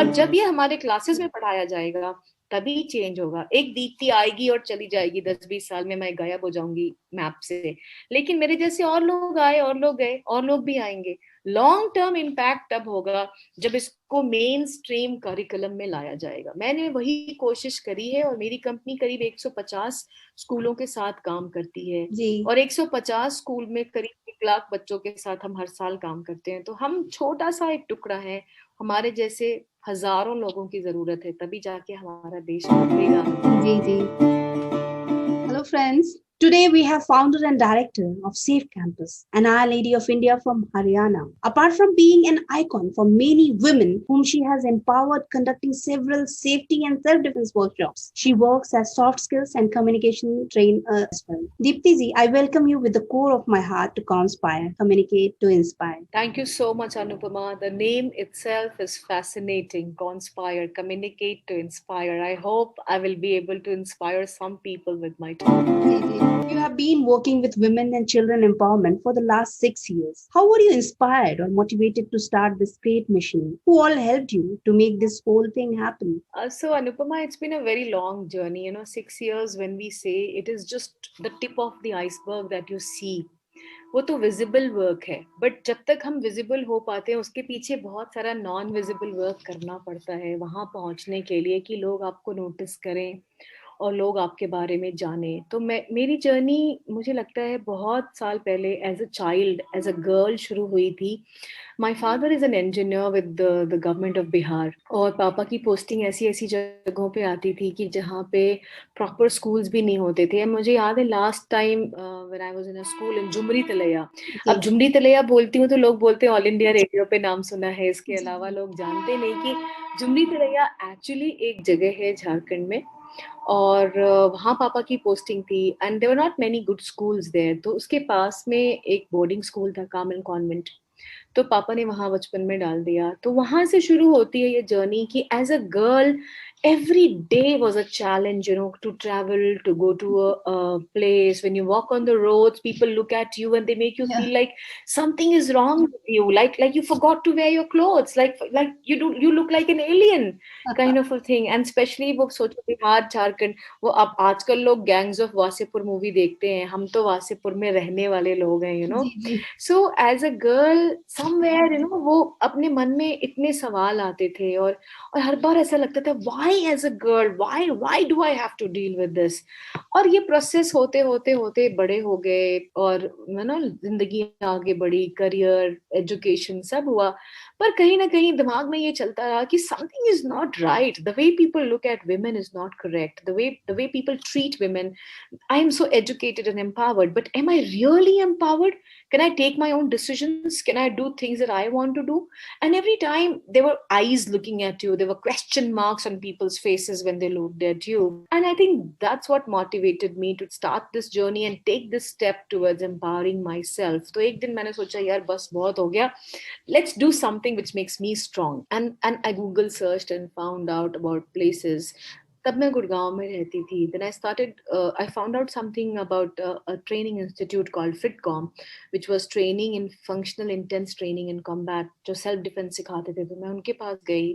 और जब ये हमारे क्लासेस में पढ़ाया जाएगा तभी चेंज होगा। एक दीप्ति आएगी और चली जाएगी, 10-20 साल में मैं गायब हो जाऊंगी मैप से, लेकिन मेरे जैसे और लोग आए, और लोग गए, और लोग भी आएंगे। लॉन्ग टर्म इम्पैक्ट तब होगा जब इसको मेन स्ट्रीम करिकुलम में लाया जाएगा। मैंने वही कोशिश करी है, और मेरी कंपनी करीब 150 स्कूलों के साथ काम करती है, जी और 150 स्कूल में करीब 1 लाख बच्चों के साथ हम हर साल काम करते हैं। तो हम छोटा सा एक टुकड़ा है, हमारे जैसे हजारों लोगों की जरूरत है, तभी जाके हमारा देश बदलेगा। जी जी। Hello, friends. Today we have founder and director of Safe Campus, an Our Lady of India from Haryana. Apart from being an icon for many women whom she has empowered conducting several safety and self-defense workshops, she works as soft skills and communication trainer as well. Deepti ji, I welcome you with the core of my heart to Conspire, Communicate to Inspire. Thank you so much, Anupama. The name itself is fascinating. Conspire, communicate to inspire. I hope I will be able to inspire some people with my talk. You have been working with women and children empowerment for the last 6 years. How were you inspired or motivated to start this great mission? Who all helped you to make this whole thing happen? So, Anupama, it's been a very long journey. 6 years, when we say, it is just the tip of the iceberg that you see. वो तो visible work है, but जब तक हम visible हो पाते हैं उसके पीछे बहुत सारा नॉन विजिबल वर्क करना पड़ता है वहां पहुंचने के लिए, कि लोग आपको नोटिस करें और लोग आपके बारे में जाने। तो मेरी जर्नी मुझे लगता है बहुत साल पहले as a child, as a girl शुरू हुई थी। My father is an engineer with the government of Bihar, और पापा की पोस्टिंग ऐसी ऐसी जगहों पे आती थी कि जहाँ पे प्रॉपर स्कूल्स भी नहीं होते थे। मुझे याद है last time when I was in a school in Jhumri Telaiya. अब झुमरी तलैया बोलती हूँ तो लोग बोलते हैं ऑल इंडिया रेडियो पे नाम सुना है, इसके अलावा लोग जानते नहीं कि झुमरी तलैया एक्चुअली एक जगह है झारखंड में, और वहाँ पापा की पोस्टिंग थी, and there were not many good schools there. तो उसके पास में एक बोर्डिंग स्कूल था, कार्मेल कॉन्वेंट, तो पापा ने वहां बचपन में डाल दिया। तो वहां से शुरू होती है ये जर्नी कि as a girl every day was a challenge, to travel, to go to a place. When you walk on the roads, people look at you and they make you feel like something is wrong with you, like you forgot to wear your clothes, like you look like an alien kind of a thing. And especially वो सोचो बिहार झारखंड, वो अब आजकल लोग gangs of Wasseypur movie देखते हैं, हम तो वासेपुर में रहने वाले लोग हैं, so as a girl somewhere, वो अपने मन में इतने सवाल आते थे, और हर बार ऐसा लगता था why as a girl, why do I have to deal with this. और ये प्रोसेस होते होते होते बड़े हो गए, और जिंदगी आगे बढ़ी, करियर, एजुकेशन सब हुआ, पर कहीं ना कहीं दिमाग में ये चलता रहा कि something is not right, the way people look at women is not correct, the way people treat women. I am so educated and empowered, but am I really empowered? Can I take my own decisions? Can I do things that I want to do? And every time there were eyes looking at you, there were question marks on people's faces when they looked at you. And I think that's what motivated me to start this journey and take this step towards empowering myself. तो एक दिन मैंने सोचा यार बस बहुत हो गया, let's do something which makes me strong. And I Google searched and found out about places. तब मैं गुड़गांव में रहती थी. Then I found out something about a training institute called FitCom, which was training in functional intense training in combat, जो self defense सिखाते थे. तो मैं उनके पास गई,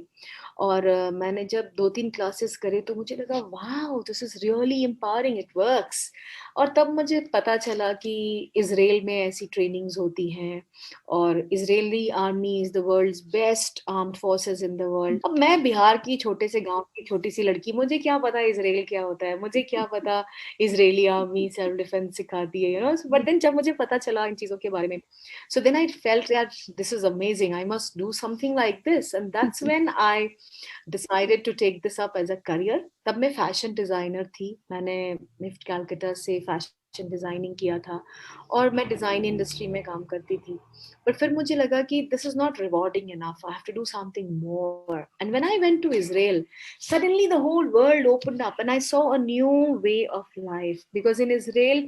और मैंने जब 2-3 क्लासेस करे तो मुझे लगा wow, this is really empowering, it works. और तब मुझे पता चला कि इजराइल में ऐसी ट्रेनिंग्स होती हैं, और Israeli army is the world's best armed forces in the world. अब मैं बिहार की छोटे से गांव की छोटी सी लड़की, मुझे क्या पता इजराइल क्या होता है, मुझे क्या पता इजरायली आर्मी सेल्फ डिफेंस सिखाती है, बट देन जब मुझे पता चला इन चीजों के बारे में, so then I felt that this is amazing, I must do something like this, and that's when I decided to take this up as a career. तब मैं फैशन डिजाइनर थी, मैंने निफ्ट कैलकटा से फैशन डिजाइनिंग किया था, और मैं design industry में काम करती थी। बट फिर मुझे लगा कि this is not rewarding enough, I have to do something more. And when I went to Israel, suddenly the whole world opened up and I saw a new way of life, because in Israel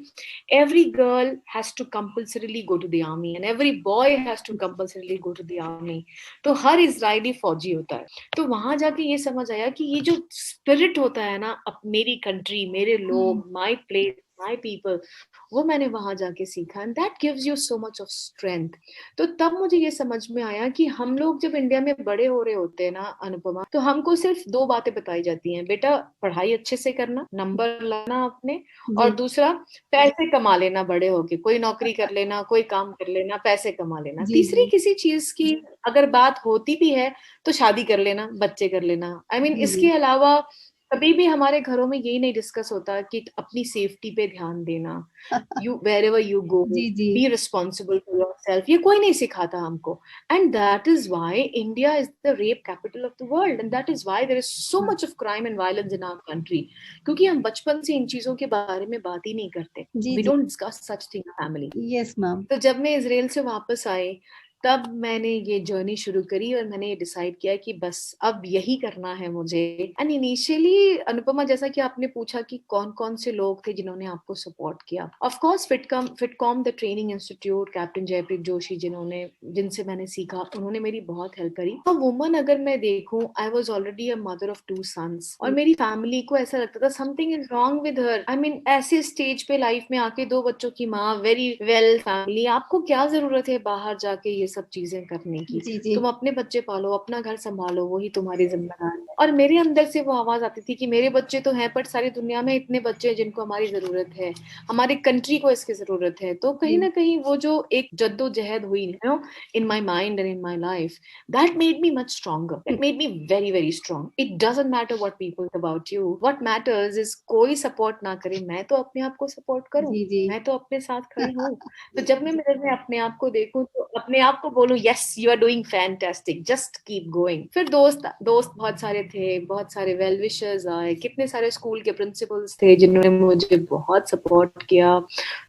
every girl has to compulsorily go to the army and every boy has to compulsorily go to the army. तो हर Israeli फौजी होता है। तो वहां जाके ये समझ आया कि ये जो स्पिरिट होता है ना, अब मेरी कंट्री, मेरे लोग, माय प्लेस, माय पीपल, वो मैंने वहां जाके सीखा, and that gives you so much of strength. तो तब मुझे ये समझ में आया कि हम लोग जब इंडिया में बड़े हो रहे होते हैं ना अनुपमा, तो हमको सिर्फ दो बातें बताई जाती हैं, बेटा पढ़ाई अच्छे से करना, नंबर लाना अपने, और जी दूसरा पैसे कमा लेना, बड़े होके कोई नौकरी कर लेना, कोई काम कर लेना, पैसे कमा लेना। जी तीसरी जी किसी चीज की अगर बात होती भी है तो शादी कर लेना, बच्चे कर लेना। आई मीन जी इसके अलावा कभी भी हमारे घरों में यही नहीं डिस्कस होता कि अपनी सेफ्टी पे ध्यान देना, you where ever you go, जी जी be responsible for your self, ये कोई नहीं सिखाता हमको। And that is why India is the rape capital of the world, and that is why there is so much of crime and violence in our country, क्योंकि हम बचपन से इन चीजों के बारे में बात ही नहीं करते। जी वी जी don't discuss such thing family. Yes ma'am. तो जब मैं इसराइल से वापस आई, तब मैंने ये जर्नी शुरू करी और मैंने ये डिसाइड किया कि बस अब यही करना है मुझे। एंड इनिशियली अनुपमा, जैसा कि आपने पूछा कि कौन कौन से लोग थे जिन्होंने आपको सपोर्ट किया, of course Fitcom the training institute, captain Jaipreet Joshi, जिनसे मैंने सीखा, उन्होंने मेरी बहुत हेल्प करी। तो वुमन अगर मैं देखूं, I was already a mother of 2 sons, और मेरी फैमिली को ऐसा लगता था something is wrong with her. I mean ऐसे स्टेज पे लाइफ में आके 2 बच्चों की माँ, वेरी वेल फैमिली, आपको क्या जरूरत है बाहर जाके ये सब चीजें करने की? जी जी तुम अपने बच्चे पालो, अपना घर संभालो, वही तुम्हारी जिम्मेदारी है। और मेरे अंदर से वो आवाज आती थी कि मेरे बच्चे तो हैं, पर सारी दुनिया में इतने बच्चे हैं जिनको हमारी जरूरत है, हमारी कंट्री को इसकी जरूरत है। तो कहीं जी ना कहीं वो जो एक जद्दोजहद हुई in my mind and in my life, that made me much stronger. That made me very very strong. It doesn't matter what people think about you. What matters is कोई सपोर्ट ना करे, मैं तो अपने आप को सपोर्ट करूं, जी जी मैं तो अपने साथ खड़ी हूँ। तो जब मैं मिरर में अपने आप को देखूं तो अपने आप को बोलूं, yes you are doing fantastic, just keep going. फिर दोस्त दोस्त बहुत सारे थे, बहुत सारे वेल विशर्स आए, कितने सारे स्कूल के प्रिंसिपल्स थे जिन्होंने मुझे बहुत सपोर्ट किया।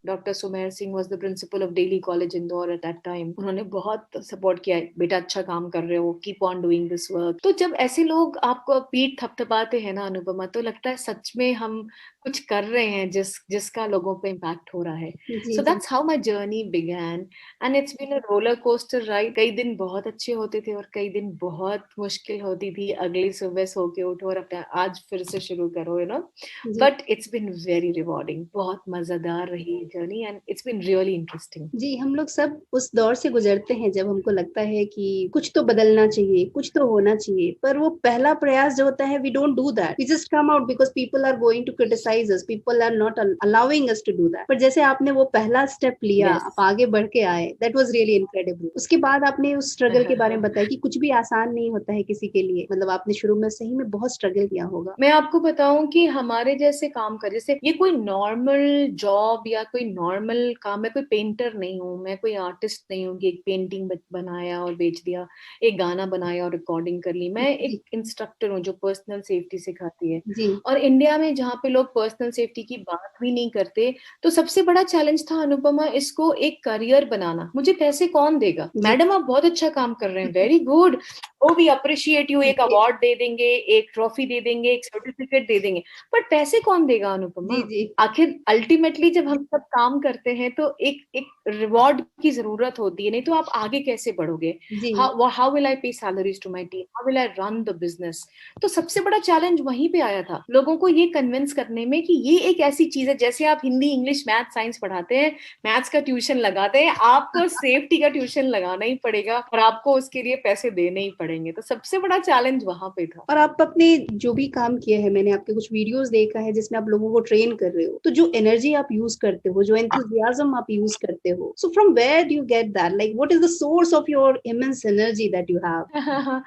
Doctor Sumer Singh was the principle of daily college Indore at that time, उन्होंने बहुत सपोर्ट किया, बेटा अच्छा काम कर रहे हो, keep on doing this work. तो जब ऐसे लोग आपको पीठ थपथपाते हैं ना अनुपमा, तो लगता है सच में हम कुछ कर रहे हैं जिसका लोगों पे इम्पैक्ट हो रहा है। जी सो जी that's how my journey began, and it's been a roller coaster ride. कई दिन बहुत अच्छे होते थे और कई दिन बहुत मुश्किल होती थी, अगली सुबह सो के उठो और अपना आज फिर से शुरू करो, जी but it's been very rewarding, बहुत मजेदार रही journey, and it's been really interesting. जी हम लोग सब उस दौर से गुजरते हैं जब हमको लगता है कि कुछ तो बदलना चाहिए, कुछ तो होना चाहिए, पर वो पहला प्रयास जो होता है, we don't do that, we just come out because people are going to criticise us, people are not allowing us to do that. पर जैसे आपने वो पहला स्टेप लिया, यस। आप आगे बढ़ के आए, दैट वाज रियली इनक्रेडिबल। उसके बाद आपने उस स्ट्रगल के बारे में बताया कि कुछ भी आसान नहीं होता है किसी के लिए, मतलब आपने शुरू में सही में बहुत स्ट्रगल किया होगा। मैं आपको बताऊं कि हमारे जैसे काम कर, जैसे ये कोई नॉर्मल जॉब या कोई नॉर्मल काम, मैं कोई पेंटर नहीं हूँ, मैं कोई आर्टिस्ट नहीं हूँ कि एक पेंटिंग बनाया और बेच दिया, एक गाना बनाया और रिकॉर्डिंग कर ली। मैं जी एक इंस्ट्रक्टर हूँ जो पर्सनल सेफ्टी सिखाती है। जी और इंडिया में जहाँ पे लोग पर्सनल सेफ्टी की बात भी नहीं करते, तो सबसे बड़ा चैलेंज था अनुपमा इसको एक करियर बनाना। मुझे पैसे कौन देगा? जी मैडम आप बहुत अच्छा काम कर रहे हैं, very good, oh we appreciate you, एक जी अवार्ड दे देंगे, एक ट्रॉफी दे देंगे, एक सर्टिफिकेट दे देंगे, बट पैसे कौन देगा अनुपमा? जी जी आखिर अल्टीमेटली जब हम सब काम करते हैं तो एक एक रिवॉर्ड की जरूरत होती है, नहीं तो आप आगे कैसे बढ़ोगे? जी how will I pay salaries to my team, how will I run the business? तो सबसे बड़ा चैलेंज वहीं पे आया था, लोगों को ये कन्विंस करने में कि ये एक ऐसी चीज है, जैसे आप हिंदी इंग्लिश मैथ साइंस पढ़ाते हैं, मैथ्स का ट्यूशन लगाते हैं, आपको सेफ्टी का ट्यूशन लगाना ही पड़ेगा और आपको उसके लिए पैसे देने ही पड़ेंगे। तो सबसे बड़ा चैलेंज वहां पे था। और आप अपने जो भी काम किए हैं, मैंने आपके कुछ वीडियोस देखा है जिसमें आप लोगों को ट्रेन कर रहे हो, तो जो एनर्जी आप यूज करते हो, जो एंथुसियाज्म आप यूज करते हो, so from where do you get that, like what is the source of your immense energy that you have?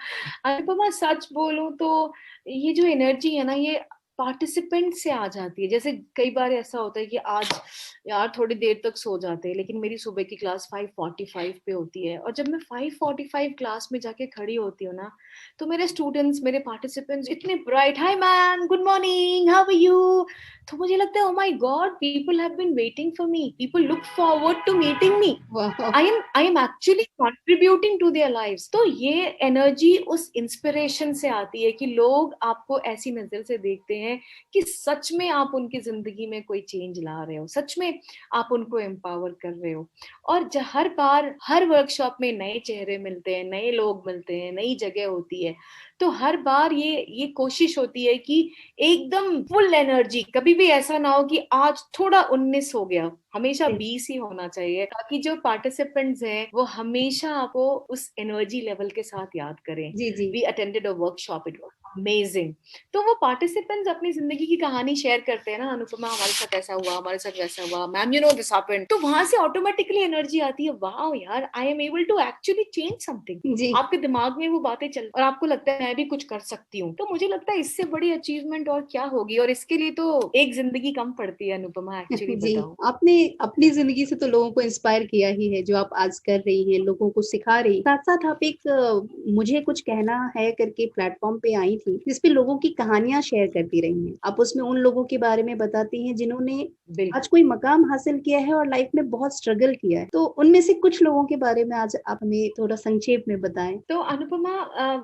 Anupama सच बोलूं तो ये जो एनर्जी है ना, ये पार्टिसिपेंट से आ जाती है। जैसे कई बार ऐसा होता है कि आज यार थोड़ी देर तक सो जाते हैं, लेकिन मेरी सुबह की क्लास 5:45 पे होती है, और जब मैं 5:45 क्लास में जाके खड़ी होती हूँ ना, तो मेरे स्टूडेंट्स, मेरे पार्टिसिपेंट्स इतने bright, hi ma'am, good morning, how are you? तो मुझे लगता है, oh my god, people have been waiting for me, people look forward to meeting me, वाह I am actually contributing to their lives. तो ये energy उस inspiration से आती है कि लोग आपको ऐसी नजर से देखते हैं हैं कि सच में आप उनकी जिंदगी में कोई चेंज ला रहे हो, सच में आप उनको एम्पावर कर रहे हो। और हर बार हर वर्कशॉप में नए चेहरे मिलते हैं, नए लोग मिलते हैं, नई जगह होती है, तो हर बार ये कोशिश होती है कि एकदम फुल एनर्जी, कभी भी ऐसा ना हो कि आज थोड़ा 19 हो गया, हमेशा 20 ही होना चाहिए, ताकि जो पार्टिसिपेंट्स हैं वो हमेशा आपको उस एनर्जी लेवल के साथ याद करें। जी जी we attended a workshop, it was amazing. तो वो पार्टिसिपेंट्स अपनी जिंदगी की कहानी शेयर करते हैं ना, अनुपमा हमारे साथ ऐसा हुआ, हमारे साथ वैसा हुआ, ma'am you know this happened, तो वहां से ऑटोमेटिकली एनर्जी आती है, वाओ यार, I am able to actually change something. जी आपके दिमाग में वो बातें चल और आपको लगता है मैं भी कुछ कर सकती हूँ। तो मुझे लगता है इससे बड़ी अचीवमेंट और क्या होगी, और इसके लिए तो एक जिंदगी कम पड़ती है अनुपमा, एक्चुअली जी। बताऊं। आपने अपनी जिंदगी से तो लोगों को इंस्पायर किया ही है, जो आप आज कर रही हैं, लोगों को सिखा रही, साथ साथ आप एक मुझे कुछ कहना है करके प्लेटफॉर्म पे आई थी, जिसपे लोगों की कहानियां शेयर करती रही हैं। आप उसमें उन लोगों के बारे में बताती हैं जिन्होंने आज बिल्कुल। कोई मकाम हासिल किया है और लाइफ में बहुत स्ट्रगल किया है, तो उनमें से कुछ लोगों के बारे में आज आप हमें थोड़ा संक्षेप में बताएं। तो अनुपमा,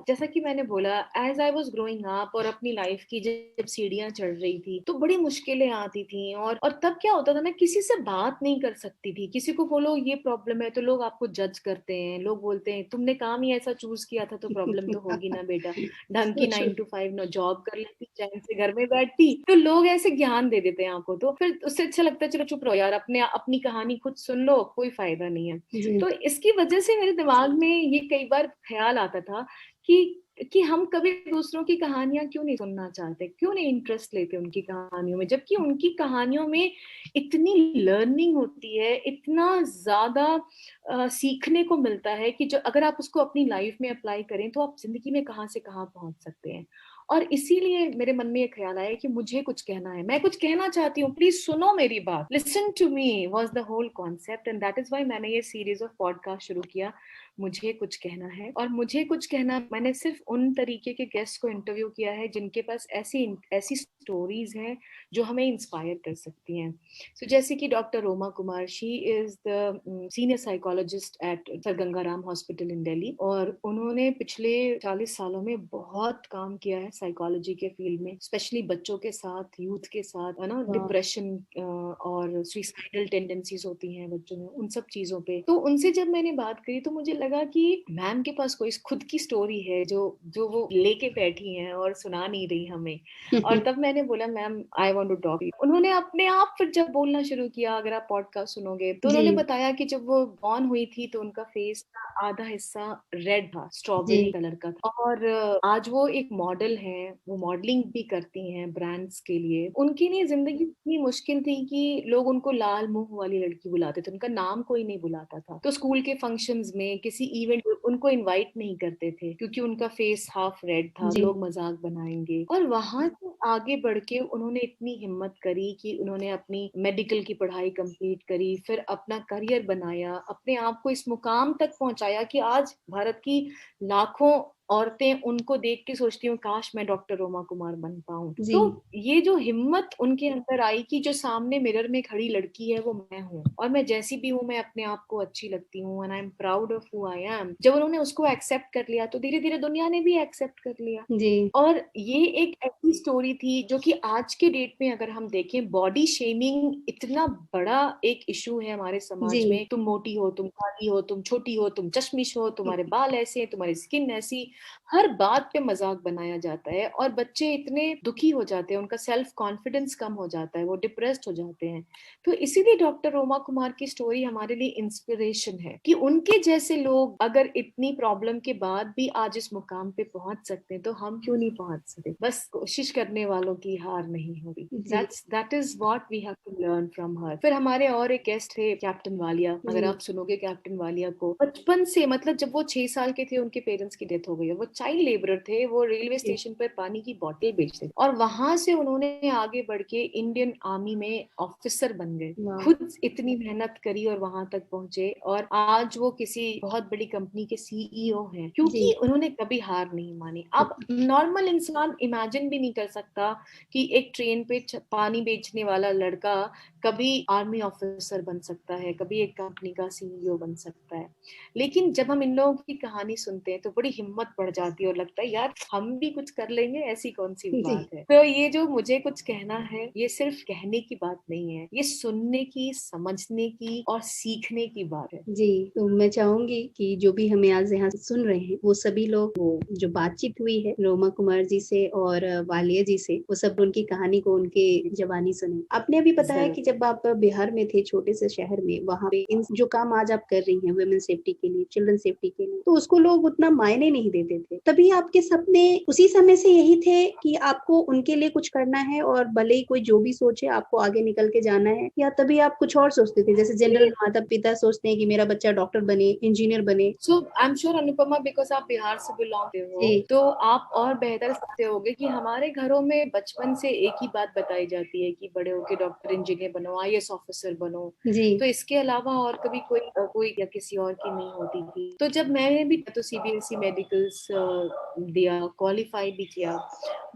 जैसा कि मैंने बोला, as I was growing up और अपनी लाइफ की जब सीढ़ियां चढ़ रही थी तो बड़ी मुश्किलें आती थी, और तब क्या होता था ना, किसी से बात नहीं कर सकती थी। किसी को बोलो ये प्रॉब्लम है तो लोग आपको जज करते हैं, लोग बोलते हैं तुमने काम ही ऐसा चूज किया था तो प्रॉब्लम तो होगी ना बेटा, ढंग की So true. 9 to 5 न जॉब कर लेती, चैन से घर में बैठती, तो लोग ऐसे ज्ञान दे देते हैं आपको, तो फिर उससे अच्छा लगता है चलो चुप रहो यार, अपनी कहानी खुद सुन लो, कोई फायदा नहीं है। जी तो इसकी वजह से मेरे दिमाग में ये कई बार ख्याल आता था कि हम कभी दूसरों की कहानियां क्यों नहीं सुनना चाहते, क्यों नहीं इंटरेस्ट लेते उनकी कहानियों में, जबकि उनकी कहानियों में इतनी लर्निंग होती है, इतना ज्यादा सीखने को मिलता है कि जो अगर आप उसको अपनी लाइफ में अप्लाई करें तो आप जिंदगी में कहाँ से कहाँ पहुंच सकते हैं। और इसीलिए मेरे मन में ये ख्याल आया कि मुझे कुछ कहना है, मैं कुछ कहना चाहती हूँ, प्लीज सुनो मेरी बात, listen to me was the whole concept, and that is why मैंने ये सीरीज ऑफ पॉडकास्ट शुरू किया, मुझे कुछ कहना है। और मुझे कुछ कहना, मैंने सिर्फ उन तरीके के गेस्ट को इंटरव्यू किया है जिनके पास ऐसी ऐसी स्टोरीज हैं जो हमें इंस्पायर कर सकती हैं। सो जैसे कि doctor Roma Kumar, she is the senior psychologist at Sir Gangaram Hospital in Delhi, और उन्होंने पिछले 40 सालों में बहुत काम किया है साइकोलॉजी के फील्ड में, स्पेशली बच्चों के साथ, यूथ के साथ, है ना, डिप्रेशन और सुइसाइडल टेंडेंसीज होती हैं बच्चों में, उन सब चीजों पे। तो उनसे जब मैंने बात करी तो मुझे लगा कि मैम के पास कोई खुद की स्टोरी है जो जो वो लेके बैठी हैं और सुना नहीं रही हमें। और तब मैंने बोला ma'am I want to talk. उन्होंने अपने आप फिर जब बोलना शुरू किया, अगर आप पॉडकास्ट सुनोगे तो जी उन्होंने बताया कि जब वो बॉर्न हुई थी तो उनका फेस का आधा हिस्सा रेड था, स्ट्रॉबेरी जी कलर का था, और आज वो एक मॉडल है, वो मॉडलिंग भी करती हैं ब्रांड्स के लिए। उनकी नहीं जिंदगी इतनी मुश्किल थी कि लोग उनको लाल मुंह वाली लड़की बुलाते थे, उनका नाम कोई नहीं बुलाता था, तो स्कूल के फंक्शंस में किसी इवेंट उनको इनवाइट नहीं करते थे क्योंकि उनका फेस हाफ रेड था, जी लोग मजाक बनाएंगे। और वहां से आगे बढ़ के उन्होंने इतनी हिम्मत करी कि उन्होंने अपनी मेडिकल की पढ़ाई कंप्लीट करी, फिर अपना करियर बनाया, अपने आप को इस मुकाम तक पहुंचाया कि आज भारत की लाखों औरतें उनको देख के सोचती हूँ काश मैं डॉक्टर रोमा कुमार बन पाऊं। जी तो ये जो हिम्मत उनके अंदर आई कि जो सामने मिरर में खड़ी लड़की है वो मैं हूँ, और मैं जैसी भी हूँ मैं अपने आप को अच्छी लगती हूँ, and I am proud of who I am. जब उन्होंने उसको एक्सेप्ट कर लिया तो धीरे धीरे दुनिया ने भी एक्सेप्ट कर लिया। जी और ये एक ऐसी स्टोरी थी जो कि आज के डेट में अगर हम देखें, बॉडी शेमिंग इतना बड़ा एक इशू है हमारे जी समाज में, तुम मोटी हो, तुम काली हो, तुम छोटी हो, तुम चश्मिश हो, तुम्हारे बाल ऐसे हैं, तुम्हारी स्किन ऐसी, हर बात पे मजाक बनाया जाता है, और बच्चे इतने दुखी हो जाते हैं, उनका सेल्फ कॉन्फिडेंस कम हो जाता है, वो डिप्रेस्ड हो जाते हैं। तो इसीलिए डॉक्टर रोमा कुमार की स्टोरी हमारे लिए इंस्पिरेशन है कि उनके जैसे लोग अगर इतनी प्रॉब्लम के बाद भी आज इस मुकाम पे पहुंच सकते हैं तो हम क्यों नहीं पहुंच सकते। बस कोशिश करने वालों की हार नहीं होगी। जी that is what we have to learn from her. फिर हमारे और एक गेस्ट थे कैप्टन वालिया, अगर जी आप सुनोगे कैप्टन वालिया को, बचपन से, मतलब जब वो 6 साल के थे उनके पेरेंट्स की डेथ हो गई है, वो चाइल्ड लेबरर थे, वो रेलवे जी स्टेशन पर पानी की बोतल बेचते थे, और वहां से उन्होंने आगे बढ़ के इंडियन आर्मी में ऑफिसर बन गए, वाह खुद इतनी मेहनत करी और वहां तक पहुंचे, और आज वो किसी बहुत बड़ी कंपनी के सीईओ हैं जी क्योंकि उन्होंने कभी हार नहीं मानी। अब नॉर्मल इंसान इमेजिन भी नहीं कर सकता कि एक ट्रेन पे पानी बेचने वाला लड़का कभी आर्मी ऑफिसर बन सकता है, कभी एक कंपनी का सीईओ बन सकता है। लेकिन जब हम इन लोगों की कहानी सुनते हैं तो बड़ी हिम्मत पड़ जाती है और लगता है यार हम भी कुछ कर लेंगे, ऐसी कौन सी जी बात है। तो ये जो मुझे कुछ कहना है, ये सिर्फ कहने की बात नहीं है, ये सुनने की, समझने की और सीखने की बात है। जी, तो मैं चाहूंगी कि जो भी हमें आज यहाँ सुन रहे हैं वो सभी लोग, वो जो बातचीत हुई है रोमा कुमार जी से और वालिया जी से, वो सब उनकी कहानी को उनके जबानी सुने। आपने अभी बताया कि जब आप बिहार में थे, छोटे से शहर में, वहाँ पे इन जो काम आज आप कर रही हैं वुमेन सेफ्टी के लिए, चिल्ड्रन सेफ्टी के लिए, तो उसको लोग उतना मायने नहीं देते थे। तभी आपके सपने उसी समय से यही थे कि आपको उनके लिए कुछ करना है, और भले ही कोई जो भी सोचे आपको आगे निकल के जाना है, या तभी आप कुछ और सोचते थे, जैसे जनरल माता पिता सोचते हैं कि मेरा बच्चा डॉक्टर बने, इंजीनियर बने? So I am sure Anupama, because आप बिहार से बिलोंग करते हो, तो आप और बेहतर समझते होगे कि हमारे घरों में बचपन से एक ही बात बताई जाती है कि बड़े होके डॉक्टर, इंजीनियर बनो, आईएएस ऑफिसर बनो। जी तो इसके अलावा और कभी कोई या किसी और की नहीं होती थी। तो जब मैंने भी तो सीबीएसई मेडिकल्स दिया, क्वालिफाई भी किया,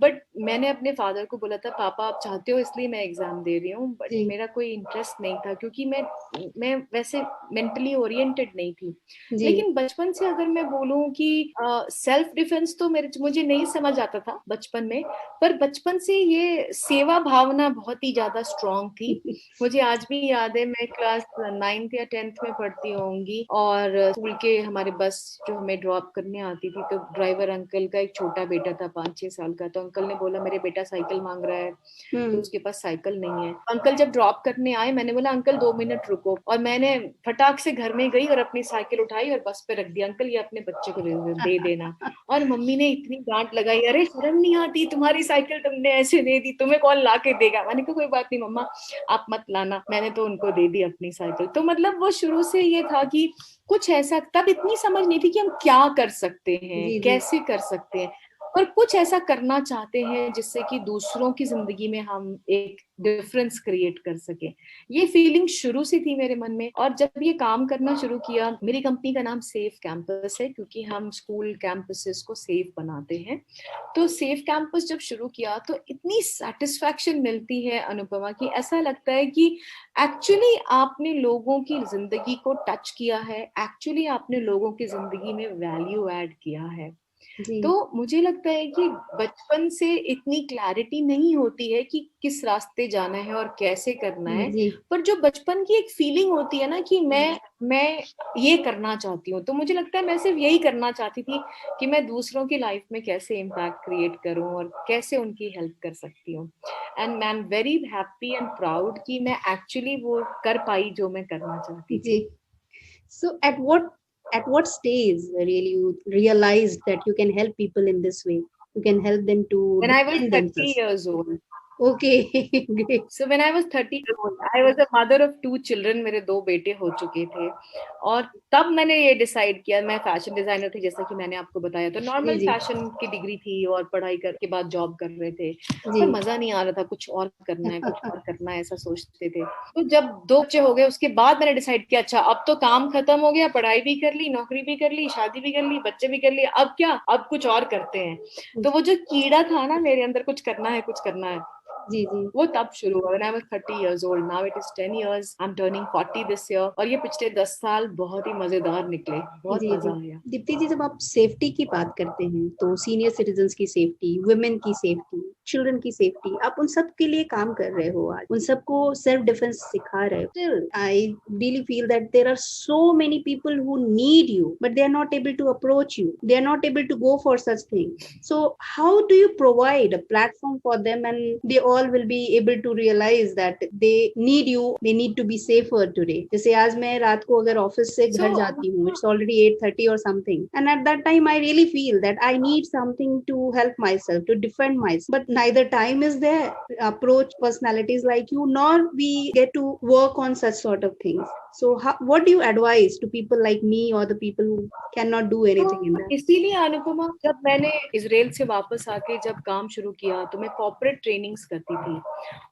बट मैंने अपने फादर को बोला था पापा आप चाहते हो इसलिए मैं एग्जाम दे रही हूँ, बट जी मेरा कोई इंटरेस्ट नहीं था, क्योंकि मैं वैसे मेंटली ओरिएंटेड नहीं थी। जी लेकिन बचपन से अगर मैं बोलूं कि सेल्फ डिफेंस तो मुझे नहीं समझ आता था बचपन में, पर बचपन से ये सेवा भावना बहुत ही ज्यादा स्ट्रांग थी। मुझे आज भी याद है, मैं क्लास 9th या 10th में पढ़ती होंगी, और स्कूल के हमारे बस जो हमें ड्रॉप करने आती थी, तो ड्राइवर अंकल का एक छोटा बेटा था 5-6 साल का, तो अंकल ने बोला मेरे बेटा साइकिल मांग रहा है, तो उसके पास साइकिल नहीं है। अंकल जब ड्रॉप करने आए, मैंने बोला अंकल 2 मिनट रुको, और मैंने फटाक से घर में गई और अपनी साइकिल उठाई और बस पे रख दिया, अंकल ये अपने बच्चे को दे देना। और मम्मी ने इतनी डांट लगाई, अरे शर्म नहीं आती, तुम्हारी साइकिल तुमने ऐसे दे दी, तुम्हें कौन ला के देगा। मैंने कहा कोई बात नहीं मम्मा, आप मत लाना, मैंने तो उनको दे दी अपनी साइकिल। तो मतलब वो शुरू से ये था कि कुछ ऐसा, तब इतनी समझ नहीं थी कि हम क्या कर सकते हैं, जी जी कैसे कर सकते हैं, पर कुछ ऐसा करना चाहते हैं जिससे कि दूसरों की जिंदगी में हम एक डिफरेंस क्रिएट कर सके। ये फीलिंग शुरू से थी मेरे मन में, और जब ये काम करना शुरू किया, मेरी कंपनी का नाम सेफ कैंपस है, क्योंकि हम स्कूल कैंपसेस को सेफ बनाते हैं। तो सेफ कैंपस जब शुरू किया तो इतनी सेटिस्फैक्शन मिलती है अनुपमा, की ऐसा लगता है कि एक्चुअली आपने लोगों की जिंदगी को टच किया है, एक्चुअली आपने लोगों की जिंदगी में वैल्यू ऐड किया है। जी तो मुझे लगता है कि बचपन से इतनी क्लैरिटी नहीं होती है कि किस रास्ते जाना है और कैसे करना है, जी पर जो बचपन की एक फीलिंग होती है ना कि मैं ये करना चाहती हूँ, तो मुझे लगता है मैं सिर्फ यही करना चाहती थी कि मैं दूसरों की लाइफ में कैसे इम्पैक्ट क्रिएट करूँ और कैसे उनकी हेल्प कर सकती हूँ। And I am very happy and proud कि मैं एक्चुअली वो कर पाई जो मैं करना चाहती जी। थी। So at what stage really you realized that you can help people in this way? You can help them to When I was defend 30 themselves. years old, Okay, great. So when I was 30 years old, I was a mother of 2 children. मेरे 2 बेटे हो चुके थे, और तब मैंने ये decide किया, मैं फैशन डिजाइनर थी जैसा कि मैंने आपको बताया, तो जी नॉर्मल जी फैशन की डिग्री थी और पढ़ाई करके बाद जॉब कर रहे थे, जी पर मजा नहीं आ रहा था, कुछ और करना है, कुछ और करना है, ऐसा सोचते थे। तो जब 2 बच्चे हो गए उसके बाद मैंने डिसाइड किया, अच्छा अब तो काम खत्म हो गया, पढ़ाई भी कर ली, नौकरी भी कर ली, शादी भी कर ली, बच्चे भी कर लिए, अब क्या, अब कुछ और करते हैं। तो वो जो कीड़ा था ना मेरे अंदर, कुछ करना है, कुछ करना है, जी जी वो तब शुरू हुआ। When I was 30 years old, now it is 10 years. I'm turning 40 this year. और ये पिछले 10 साल बहुत ही मजेदार निकले, बहुत जी जी मजा आया। दीप्ति जी, जब आप सेफ्टी की बात करते हैं तो सीनियर सिटीजन की सेफ्टी, वुमेन की सेफ्टी, चिल्ड्रन की सेफ्टी, आप उन सब के लिए काम कर रहे हो, आज उन सबको सेल्फ डिफेंस सिखा रहे हो। Still I really feel that there are so many people who need you but they are not able to approach you, they are not able to go for such thing. So how do you provide a platform for them and they all will be able to realize that they need you, they need to be safer today? जैसे आज मैं रात को अगर office से घर जाती हूँ, it's already 8:30 or something, and at that time I really feel that I need something to help myself, to defend myself, but neither time is there, approach personalities like you, nor we get to work on such sort of things. So what do you advise to people like me or the people who cannot do anything in तो that? इसीलिए अनुपमा, जब मैंने Israel से वापस आके जब काम शुरू किया, तो मैं कॉर्पोरेट ट्रेनिंग्स करती थी,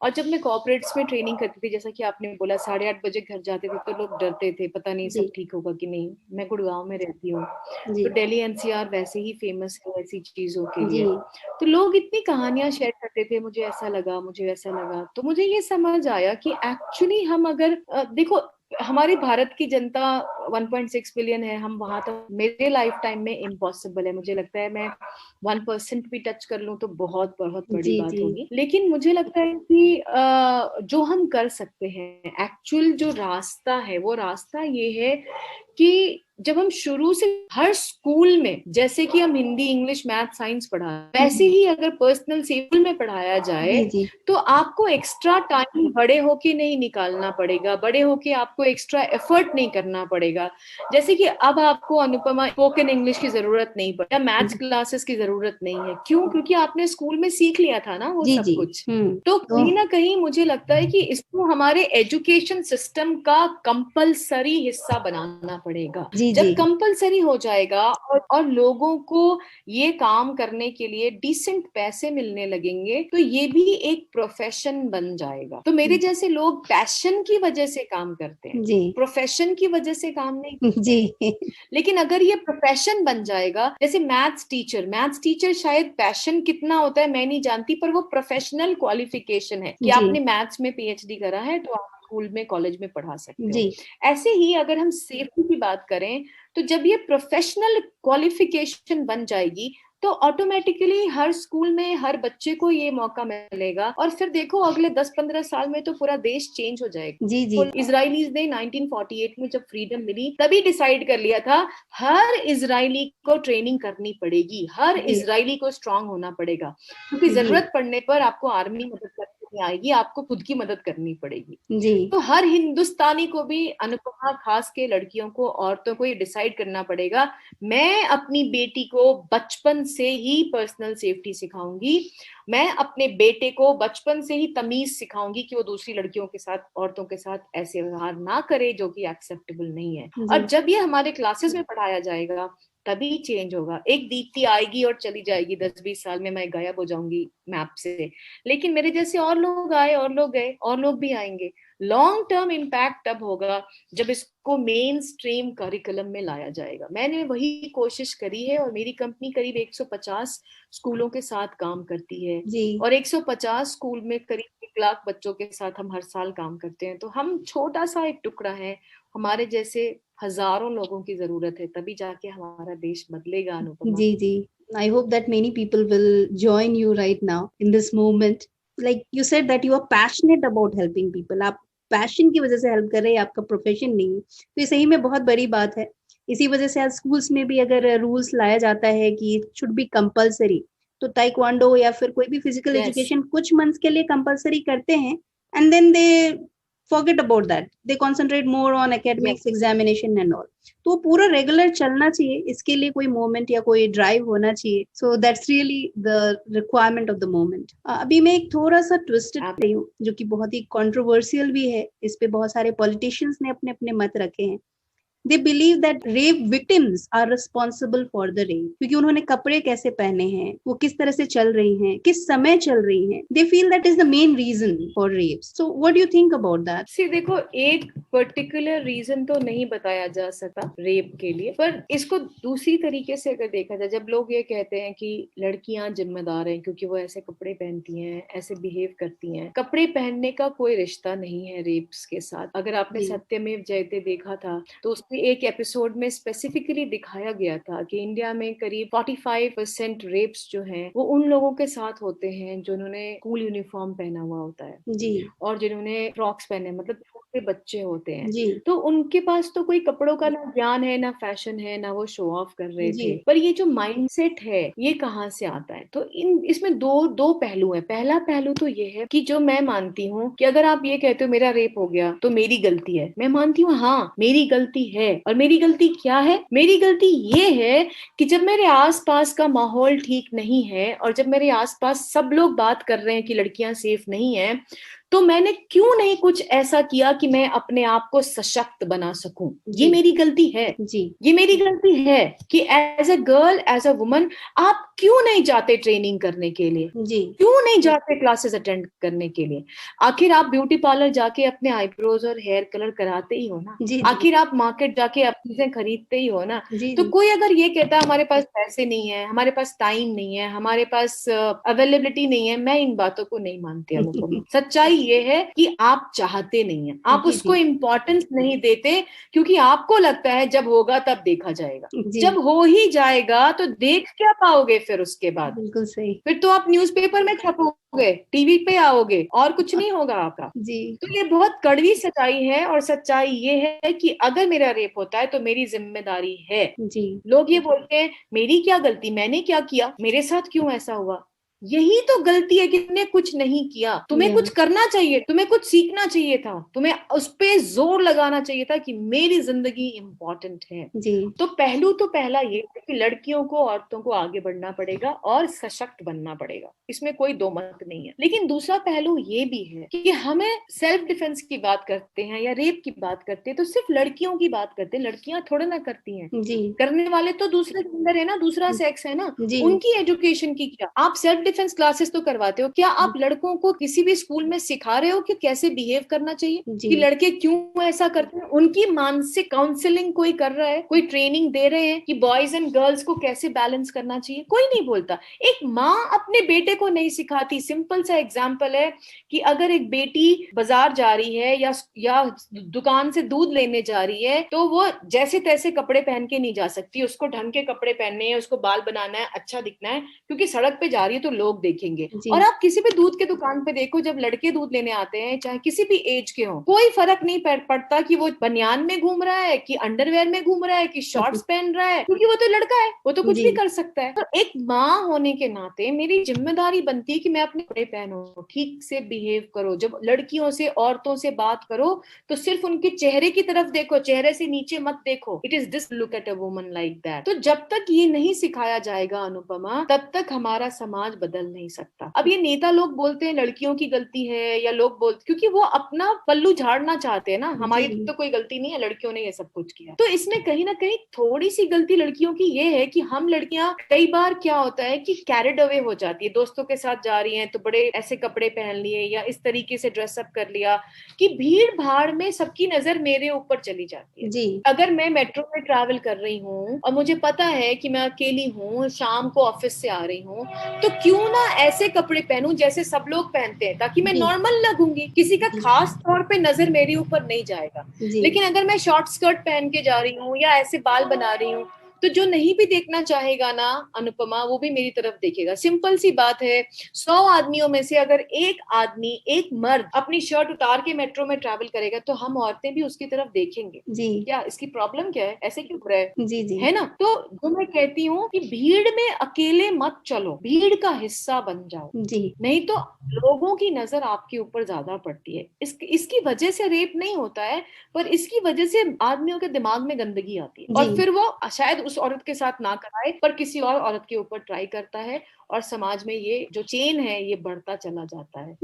और जब मैं कॉर्पोरेट्स में ट्रेनिंग करती थी, जैसा कि आपने बोला 8:30 बजे घर जाते थे, तो लोग डरते थे, पता नहीं जी सब ठीक होगा कि नहीं। मैं गुड़गांव में रहती हूँ, जी तो दिल्ली एनसीआर वैसे ही फेमस है ऐसी चीजों के जी लिए। तो लोग इतनी कहानियां शेयर करते थे, मुझे ऐसा लगा, मुझे वैसा लगा, तो मुझे ये समझ आया कि एक्चुअली हम अगर देखो, हमारी भारत की जनता 1.6 बिलियन है, हम वहां तक मेरे लाइफ टाइम में इम्पॉसिबल है। मुझे लगता है मैं 1% भी टच कर लूं तो बहुत बहुत बड़ी जी बात जी होगी। लेकिन मुझे लगता है कि जो हम कर सकते हैं, एक्चुअल जो रास्ता है, वो रास्ता ये है कि जब हम शुरू से हर स्कूल में, जैसे कि हम हिंदी, इंग्लिश, मैथ, साइंस पढ़ा, वैसे ही अगर पर्सनल स्कूल में पढ़ाया जाए जी जी तो आपको एक्स्ट्रा टाइम बड़े होके नहीं निकालना पड़ेगा, बड़े होके आपको एक्स्ट्रा एफर्ट नहीं करना पड़ेगा। जैसे कि अब आपको अनुपमा स्पोकन इंग्लिश की जरूरत नहीं पड़े या मैथ्स क्लासेस की जरूरत नहीं है। क्यों? क्योंकि आपने स्कूल में सीख लिया था ना वो जी सब जी कुछ। हम्म। तो तो कहीं ना कहीं मुझे लगता है कि इसको हमारे एजुकेशन सिस्टम का कंपलसरी हिस्सा बनाना पड़ेगा। जी जी जब कंपलसरी हो जाएगा और लोगों को ये काम करने के लिए डिसेंट पैसे मिलने लगेंगे, तो ये भी एक प्रोफेशन बन जाएगा। तो मेरे जैसे लोग पैशन की वजह से काम करते हैं, जी प्रोफेशन की वजह से काम नहीं करते जी हैं। लेकिन अगर ये प्रोफेशन बन जाएगा, जैसे मैथ्स टीचर शायद पैशन कितना होता है मैं नहीं जानती, पर वो प्रोफेशनल क्वालिफिकेशन है कि जी आपने मैथ्स में पीएचडी करा है तो आप स्कूल में, कॉलेज में पढ़ा सकते जी हो। ऐसे ही अगर हम सेफ्टी की बात करें, तो जब ये प्रोफेशनल क्वालिफिकेशन बन जाएगी तो ऑटोमेटिकली हर स्कूल में हर बच्चे को ये मौका मिलेगा, और फिर देखो अगले 10-15 साल में तो पूरा देश चेंज हो जाएगा। जी जी इजराइलीज ने 1948 में जब फ्रीडम मिली तभी डिसाइड कर लिया था हर इजरायली को ट्रेनिंग करनी पड़ेगी, हर जी इजरायली को स्ट्रांग होना पड़ेगा, क्योंकि जी जरूरत पड़ने पर आपको आर्मी मदद करने नहीं आएगी, आपको खुद की मदद करनी पड़ेगी। जी तो हर हिंदुस्तानी को भी, अनुपमा, खास के लड़कियों को, औरतों को ये डिसाइड करना पड़ेगा, मैं अपनी बेटी को बचपन से ही पर्सनल सेफ्टी सिखाऊंगी, मैं अपने बेटे को बचपन से ही तमीज सिखाऊंगी कि वो दूसरी लड़कियों के साथ, औरतों के साथ ऐसे व्यवहार ना करे जो कि एक्सेप्टेबल नहीं है। जी और जब ये हमारे क्लासेस में पढ़ाया जाएगा तभी चेंज होगा। एक दीप्ति आएगी और चली जाएगी, 10-20 साल में मैं गायब हो जाऊंगी मैप से, लेकिन मेरे जैसे और लोग आए, और लोग गए, और लोग भी आएंगे। लॉन्ग टर्म इम्पैक्ट तब होगा जब इसको मेन स्ट्रीम करिकुलम में लाया जाएगा। मैंने वही कोशिश करी है, और मेरी कंपनी करीब 150 स्कूलों के साथ काम करती है, जी और 150 स्कूल में करीब 1 लाख बच्चों के साथ हम हर साल काम करते हैं। तो हम छोटा सा एक टुकड़ा है, हमारे जैसे हजारों लोगों की जरूरत है, तभी जाके हमारा देश बदलेगा, अनुपमा। जी जी I hope that many people will join you right now in this movement. Like you said that you are passionate about helping people. आप पैशन की वजह से हेल्प कर रहे हैं, आपका प्रोफेशन नहीं है, तो ये सही में बहुत बड़ी बात है। इसी वजह से आज स्कूल्स में भी अगर रूल्स लाया जाता है कि शुड बी कंपलसरी, तो ताइक्वांडो या फिर कोई भी फिजिकल यस, एजुकेशन कुछ मंथ्स के लिए कंपलसरी करते हैं, and then they forget about that, they concentrate more on academics, yes. examination and all. तो पूरा रेगुलर चलना चाहिए, इसके लिए कोई मोमेंट या कोई ड्राइव होना चाहिए। So that's really the requirement of the moment. अभी मैं एक थोड़ा सा ट्विस्टेड रही हूँ जो कि बहुत ही कंट्रोवर्शियल भी है, इस पे बहुत सारे पॉलिटिशियंस ने अपने अपने मत रखे हैं। They believe that rape victims are responsible for the rape, क्योंकि उन्होंने कपड़े कैसे पहने हैं, वो किस तरह से चल रही हैं, किस समय चल रही हैं, they feel that is the main reason for rape. So what do you think about that? See देखो, एक पर्टिकुलर रीजन तो नहीं बताया जा सकता रेप के लिए, पर इसको दूसरी तरीके से अगर देखा जाए, जब लोग ये कहते हैं कि लड़कियां जिम्मेदार हैं क्योंकि वो ऐसे कपड़े पहनती हैं, ऐसे बिहेव करती हैं, कपड़े पहनने का कोई रिश्ता नहीं है रेप्स के साथ। अगर आपने जी सत्यमेव जयते देखा था तो उसमें एक एपिसोड में स्पेसिफिकली दिखाया गया था कि इंडिया में करीब 45% रेप्स जो हैं वो उन लोगों के साथ होते हैं जिन्होंने स्कूल यूनिफॉर्म पहना हुआ होता है जी और जिन्होंने फ्रॉक्स पहने, मतलब छोटे बच्चे होते हैं। जी तो उनके पास तो कोई कपड़ों का ना ज्ञान है, ना फैशन है, ना वो शो ऑफ कर रहे जी थे। पर ये जो माइंडसेट है ये कहाँ से आता है? तो इसमें दो दो पहलू है। पहला पहलू तो ये है कि जो मैं मानती हूँ कि अगर आप ये कहते हो मेरा रेप हो गया तो मेरी गलती है, मैं मानती हूँ हाँ मेरी गलती है। और मेरी गलती क्या है? मेरी गलती ये है कि जब मेरे आसपास का माहौल ठीक नहीं है और जब मेरे आसपास सब लोग बात कर रहे हैं कि लड़कियां सेफ नहीं है, तो मैंने क्यों नहीं कुछ ऐसा किया कि मैं अपने आप को सशक्त बना सकूं। ये जी मेरी गलती है। जी ये मेरी गलती है कि as a girl, as a woman, आप क्यों नहीं जाते ट्रेनिंग करने के लिए, जी क्यों नहीं जाते क्लासेस अटेंड करने के लिए? आखिर आप ब्यूटी पार्लर जाके अपने आईब्रोज और हेयर कलर कराते ही हो ना, जी जी आखिर आप मार्केट जाके आप चीजें खरीदते ही हो ना। जी तो जी कोई अगर ये कहता है हमारे पास पैसे नहीं है, हमारे पास टाइम नहीं है, हमारे पास अवेलेबिलिटी नहीं है, मैं इन बातों को नहीं मानती अनुपमा। सच्चाई ये है कि आप चाहते नहीं है, आप उसको इम्पोर्टेंस नहीं देते, क्योंकि आपको लगता है जब होगा तब देखा जाएगा। जब हो ही जाएगा तो देख क्या पाओगे फिर उसके बाद? बिल्कुल सही। फिर तो आप न्यूज़पेपर में छपोगे, टीवी पे आओगे, और कुछ नहीं होगा आपका। जी। तो ये बहुत कड़वी सच्चाई है, और सच्चाई ये है कि अगर मेरा रेप होता है तो मेरी जिम्मेदारी है। जी। लोग ये बोलते हैं मेरी क्या गलती, मैंने क्या किया, मेरे साथ क्यों ऐसा हुआ? यही तो गलती है कि तुमने कुछ नहीं किया। तुम्हें कुछ करना चाहिए, तुम्हें कुछ सीखना चाहिए था, तुम्हें उस पे जोर लगाना चाहिए था कि मेरी जिंदगी इंपॉर्टेंट है। तो पहलू तो पहला ये है कि लड़कियों को, औरतों को आगे बढ़ना पड़ेगा और सशक्त बनना पड़ेगा, इसमें कोई दो मत नहीं है। लेकिन दूसरा पहलू ये भी है कि हमें सेल्फ डिफेंस की बात करते हैं या रेप की बात करते हैं तो सिर्फ लड़कियों की बात करते हैं, लड़कियां थोड़ा ना करती हैं। करने वाले तो दूसरे जेंडर है ना, दूसरा सेक्स है ना, उनकी एजुकेशन की क्या? आप सेल्फ डिफेंस क्लासेस तो करवाते हो, क्या आप लड़कों को किसी भी स्कूल में सिखा रहे हो कि कैसे बिहेव करना चाहिए, कि लड़के क्यों ऐसा करते हैं? उनकी मानसिक काउंसलिंग कोई कर रहा है, कोई ट्रेनिंग दे रहे हैं कि बॉयज एंड गर्ल्स को कैसे बैलेंस करना चाहिए? कोई नहीं बोलता। एक माँ अपने बेटे को नहीं सिखाती। सिंपल सा एग्जाम्पल है कि अगर एक बेटी बाजार जा रही है या दुकान से दूध लेने जा रही है, तो वो जैसे तैसे कपड़े पहन के नहीं जा सकती, उसको ढंग के कपड़े पहनने हैं, उसको बाल बनाना है, अच्छा दिखना है, क्योंकि सड़क पे जा रही है तो लोग देखेंगे। और आप किसी भी दूध के दुकान पे देखो, जब लड़के दूध लेने आते हैं, चाहे किसी भी एज के हो, कोई फर्क नहीं पड़ता कि वो बनियान में घूम रहा है, कि अंडरवेयर में घूम रहा है, कि शॉर्ट्स पहन रहा है, क्योंकि वो तो लड़का है, वो तो कुछ भी कर सकता है। तो एक माँ होने के नाते मेरी जिम्मेदारी बनती है कि मैं अपने कपड़े पहनूं, ठीक से बिहेव करो। जब लड़कियों से, औरतों से बात करो तो सिर्फ उनके चेहरे की तरफ देखो, चेहरे से नीचे मत देखो। It is this, look at a woman like that. तो जब तक ये नहीं सिखाया जाएगा अनुपमा, तब तक हमारा समाज बदल नहीं सकता। अब ये नेता लोग बोलते हैं लड़कियों की गलती है, या लोग बोलते, क्योंकि वो अपना पल्लू झाड़ना चाहते हैं ना, हमारी तो कोई गलती नहीं है, लड़कियों ने ये सब कुछ किया। तो इसमें कहीं ना कहीं थोड़ी सी गलती लड़कियों की ये है कि हम लड़कियां, कई बार क्या होता है कि कैरिड अवे हो जाती है, दोस्तों के साथ जा रही हैं तो बड़े ऐसे कपड़े पहन लिए या इस तरीके से ड्रेसअप कर लिया कि भीड़ भाड़ में सबकी नजर मेरे ऊपर चली जाती है। अगर मैं मेट्रो में ट्रैवल कर रही हूँ और मुझे पता है कि मैं अकेली हूँ, शाम को ऑफिस से आ रही हूँ, तो क्यों ना ऐसे कपड़े पहनूं जैसे सब लोग पहनते हैं, ताकि मैं नॉर्मल लगूंगी, किसी का खास तौर पे नजर मेरे ऊपर नहीं जाएगा। लेकिन अगर मैं शॉर्ट स्कर्ट पहन के जा रही हूँ या ऐसे बाल बना रही हूँ, तो जो नहीं भी देखना चाहेगा ना अनुपमा, वो भी मेरी तरफ देखेगा। सिंपल सी बात है, 100 आदमियों में से अगर एक आदमी, एक मर्द अपनी शर्ट उतार के मेट्रो में ट्रैवल करेगा, तो हम औरतें भी उसकी तरफ देखेंगे। क्या इसकी प्रॉब्लम क्या है, ऐसे क्यों हो रहा है? है ना? तो जो मैं कहती हूँ कि भीड़ में अकेले मत चलो, भीड़ का हिस्सा बन जाओ, नहीं तो लोगों की नजर आपके ऊपर ज्यादा पड़ती है। इसकी वजह से रेप नहीं होता है, पर इसकी वजह से आदमियों के दिमाग में गंदगी आती है, और फिर वो शायद उस औरत के साथ ना कराए, पर किसी और औरत के ऊपर ट्राई करता है, और समाज में ये जो चेन है ये बढ़ता चला जाता है।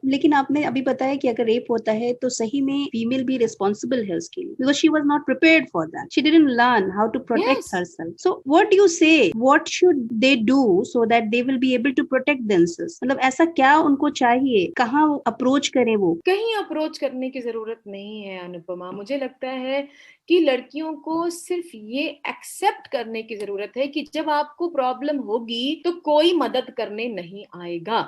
लेकिन आपने अभी बताया कि अगर रेप होता है तो सही में फीमेल भी रिस्पॉन्सिबल है उसके लिए, because she was not prepared for that, she didn't learn how to protect herself. So what do you say, what should they do so that they will be able to protect themselves? मतलब ऐसा क्या उनको चाहिए, कहाँ approach करें? वो कहीं approach करने की जरूरत नहीं है अनुपमा। मुझे लगता है कि लड़कियों को सिर्फ ये एक्सेप्ट करने की जरूरत है कि जब आपको प्रॉब्लम होगी तो कोई मदद करने नहीं आएगा।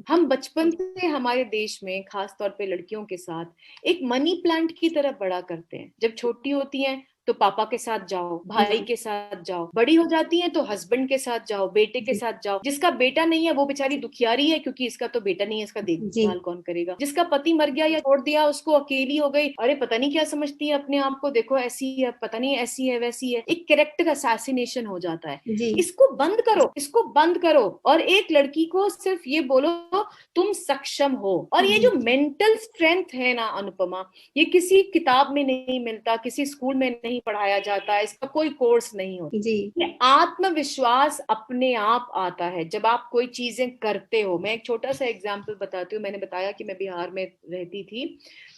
हम बचपन से हमारे देश में, खास तौर पे लड़कियों के साथ, एक मनी प्लांट की तरह बड़ा करते हैं। जब छोटी होती हैं तो पापा के साथ जाओ, भाई के साथ जाओ, बड़ी हो जाती हैं तो हस्बैंड के साथ जाओ, बेटे के साथ जाओ। जिसका बेटा नहीं है वो बेचारी दुखियारी है, क्योंकि इसका तो बेटा नहीं है, इसका देखभाल कौन करेगा। जिसका पति मर गया या छोड़ दिया, उसको अकेली हो गई, अरे पता नहीं क्या समझती है अपने आप को, देखो ऐसी है, पता नहीं ऐसी है वैसी है, एक कैरेक्टर असैसिनेशन हो जाता है। इसको बंद करो, इसको बंद करो, और एक लड़की को सिर्फ ये बोलो तुम सक्षम हो। और ये जो मेंटल स्ट्रेंथ है ना अनुपमा, ये किसी किताब में नहीं मिलता, किसी स्कूल में नहीं पढ़ाया जाता है, इसका कोई कोर्स नहीं होता। ये आत्मविश्वास अपने आप आता है जब आप कोई चीजें करते हो। मैं एक छोटा सा एग्जांपल बताती हूँ। मैंने बताया कि मैं बिहार में रहती थी,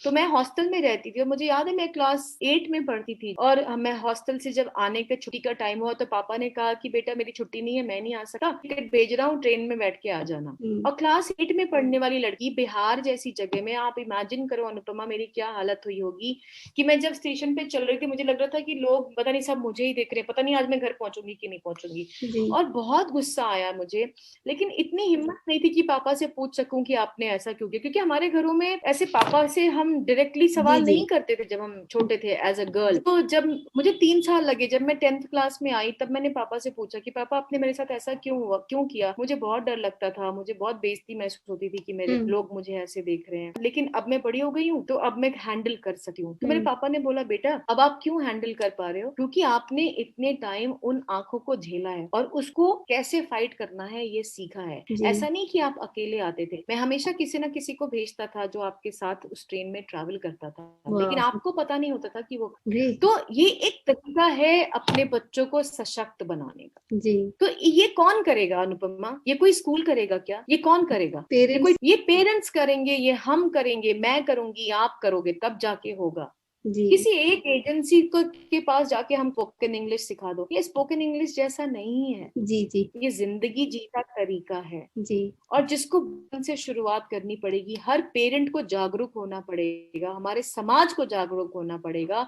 तो मैं हॉस्टल में रहती थी, और मुझे याद है मैं क्लास 8 में पढ़ती थी, और मैं हॉस्टल से जब आने का छुट्टी का टाइम हुआ तो पापा ने कहा कि बेटा मेरी छुट्टी नहीं है, मैं नहीं आ सकता, टिकट भेज रहा हूँ, ट्रेन में बैठ के आ जाना। और क्लास 8 में पढ़ने वाली लड़की बिहार जैसी जगह में, आप इमेजिन करो अनुपमा मेरी क्या हालत हुई होगी कि मैं जब स्टेशन पे चल रही थी, मुझे लग रहा था कि लोग पता नहीं सब मुझे ही देख रहे हैं, पता नहीं आज मैं घर पहुंचूंगी कि नहीं पहुंचूंगी, जी और बहुत गुस्सा आया मुझे। लेकिन इतनी हिम्मत नहीं थी कि पापा से पूछ सकूं कि आपने ऐसा क्यों किया, क्योंकि हमारे घरों में ऐसे पापा से हम डायरेक्टली जी सवाल जी नहीं करते थे जब हम छोटे थे एज अ गर्ल। तो जब मुझे 3 साल लगे, जब मैं 10th क्लास में आई, तब मैंने पापा से पूछा कि पापा आपने मेरे साथ ऐसा क्यों हुआ, क्यों किया। मुझे बहुत डर लगता था, मुझे बहुत बेइज्जती महसूस होती थी कि मेरे हम्म लोग मुझे ऐसे देख रहे हैं, लेकिन अब मैं बड़ी हो गई हूँ तो अब मैं हैंडल कर सकती हूँ। तो मेरे हम्म पापा ने बोला बेटा अब आप क्यों हैंडल कर पा रहे हो, क्योंकि आपने इतने टाइम उन आंखों को झेला है और उसको कैसे फाइट करना है ये सीखा है। जी ऐसा नहीं कि आप अकेले आते थे, मैं हमेशा किसी ना किसी को भेजता था जो आपके साथ उस ट्रेन में ट्रैवल करता था, लेकिन वाह आपको पता नहीं होता था कि वो। ग्रेट तो ये एक तरीका है अपने बच्चों को सशक्त बनाने का। जी तो ये कौन करेगा अनुपमा, ये कोई स्कूल करेगा क्या, ये कौन करेगा, ये कोई, पेरेंट्स ये पेरेंट्स करेंगे, ये हम करेंगे, मैं करूंगी, आप करोगे, तब जाके होगा। जी किसी एक एजेंसी को के पास जाके हम स्पोकन इंग्लिश सिखा दो, ये स्पोकन इंग्लिश जैसा नहीं है, जी जी ये जिंदगी जीता तरीका है। जी और जिसको बचपन से शुरुआत करनी पड़ेगी, हर पेरेंट को जागरूक होना पड़ेगा, हमारे समाज को जागरूक होना पड़ेगा,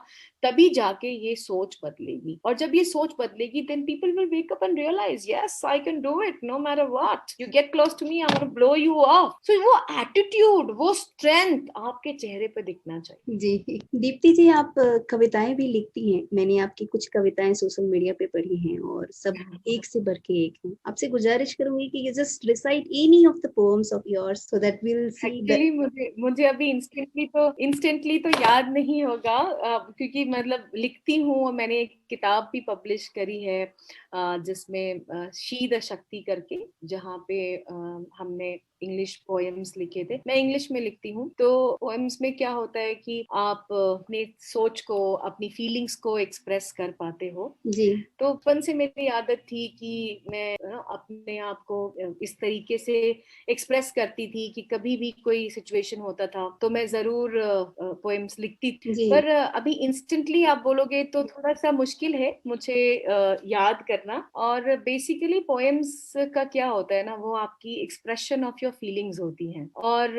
तभी जाके ये सोच बदलेगी। और जब ये सोच बदलेगी then people will wake up and realise yes I can do it, no matter what, you get close to me I want to blow you off. So वो एटीट्यूड, वो स्ट्रेंथ आपके चेहरे पे दिखना चाहिए। जी दीप्ति जी, आप कविताएं भी लिखती हैं। मैंने आपकी कुछ कविताएं सोशल मीडिया पे पढ़ी हैं और सब एक से बढ़ के एक हैं। आपसे गुजारिश करूंगी कि you just recite any of the poems of yours so that we will see the. Actually मुझे मुझे अभी इंस्टेंटली तो याद नहीं होगा, क्योंकि मतलब लिखती हूँ। मैंने एक किताब भी पब्लिश करी है जिसमें शी द शक्ति करके, जहाँ पे हमने इंग्लिश पोएम्स लिखे थे। मैं इंग्लिश में लिखती हूँ, तो पोएम्स में क्या होता है कि आप अपने सोच को, अपनी फीलिंग्स को एक्सप्रेस कर पाते हो। जी तो बचपन से मेरी आदत थी कि मैं अपने आप को इस तरीके से एक्सप्रेस करती थी कि कभी भी कोई सिचुएशन होता था तो मैं जरूर पोएम्स लिखती थी। जी पर अभी इंस्टेंटली आप बोलोगे तो थोड़ा सा मुश्किल है मुझे याद करना। और बेसिकली पोएम्स का क्या होता है ना, वो आपकी एक्सप्रेशन ऑफ योर फीलिंग्स होती हैं। और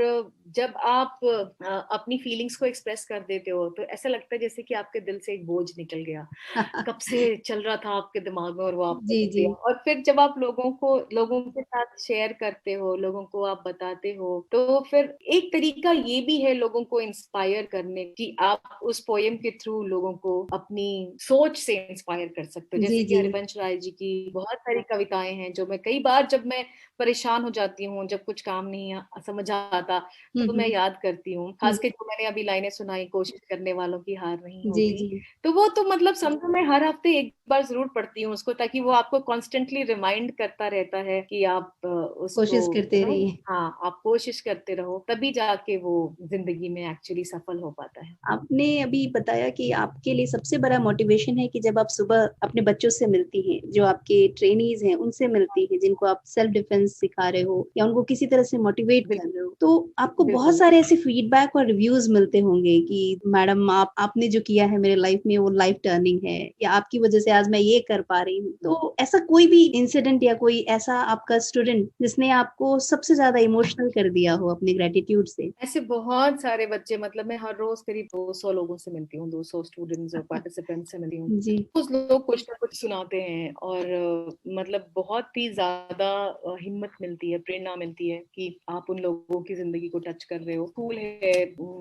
जब आप अपनी फीलिंग्स को एक्सप्रेस कर देते हो तो ऐसा लगता है जैसे कि आपके दिल से एक बोझ निकल गया, कब से चल रहा था आपके दिमाग में और वो आपने जी लिख जी दिया। और फिर जब आप लोगों के साथ शेयर करते हो, लोगों को आप बताते हो, तो फिर एक तरीका ये भी है लोगों को इंस्पायर करने की, आप उस पोएम के थ्रू लोगों को अपनी सोच से इंस्पायर कर सकते हो। जी जैसे कि जी हरिवंश राय जी की बहुत सारी कविताएं हैं जो मैं कई बार, जब मैं परेशान हो जाती हूँ, जब कुछ काम नहीं समझ आता, तो मैं हम्म याद करती हूँ। हम्म, खासकर जो मैंने अभी लाइनें सुनाई, कोशिश करने वालों की हार नहीं जी होती, जी तो वो तो मतलब समझो मैं हर हफ्ते एक बार जरूर पढ़ती हूँ उसको, ताकि वो आपको कॉन्स्टेंटली रिमाइंड करता रहता है कि आप उसको, कोशिश करते रहिए। हाँ, आप कोशिश करते रहो, तभी जाके वो जिंदगी में एक्चुअली सफल हो पाता है। आपने अभी बताया कि आपके लिए सबसे बड़ा मोटिवेशन है कि जब आप सुबह अपने बच्चों से मिलती हैं, जो आपके ट्रेनीज हैं उनसे मिलती हैं, जिनको आप सेल्फ डिफेंस सिखा रहे हो या उनको किसी तरह से मोटिवेट कर रहे हो, तो आपको बहुत बिल्कुल। सारे ऐसे फीडबैक और रिव्यूज मिलते होंगे कि मैडम आपने जो किया है मेरे लाइफ में वो लाइफ टर्निंग है, या आपकी वजह से आज मैं ये कर पा रही हूँ। तो ऐसा कोई भी इंसिडेंट या कोई ऐसा आपका स्टूडेंट जिसने आपको सबसे ज्यादा इमोशनल कर दिया हो अपने ग्रेटिट्यूड से? ऐसे बहुत सारे बच्चे, मतलब मैं हर रोज करीब 200 लोगों से मिलती हूँ, 200 स्टूडेंट्स और पार्टिसिपेंट्स से मिलती हूँ। जी कुछ लोग कुछ ना कुछ सुनाते हैं और मतलब बहुत ही ज्यादा हिम्मत मिलती है, प्रेरणा मिलती है कि आप उन लोगों की जिंदगी को टच कर रहे हो। स्कूल है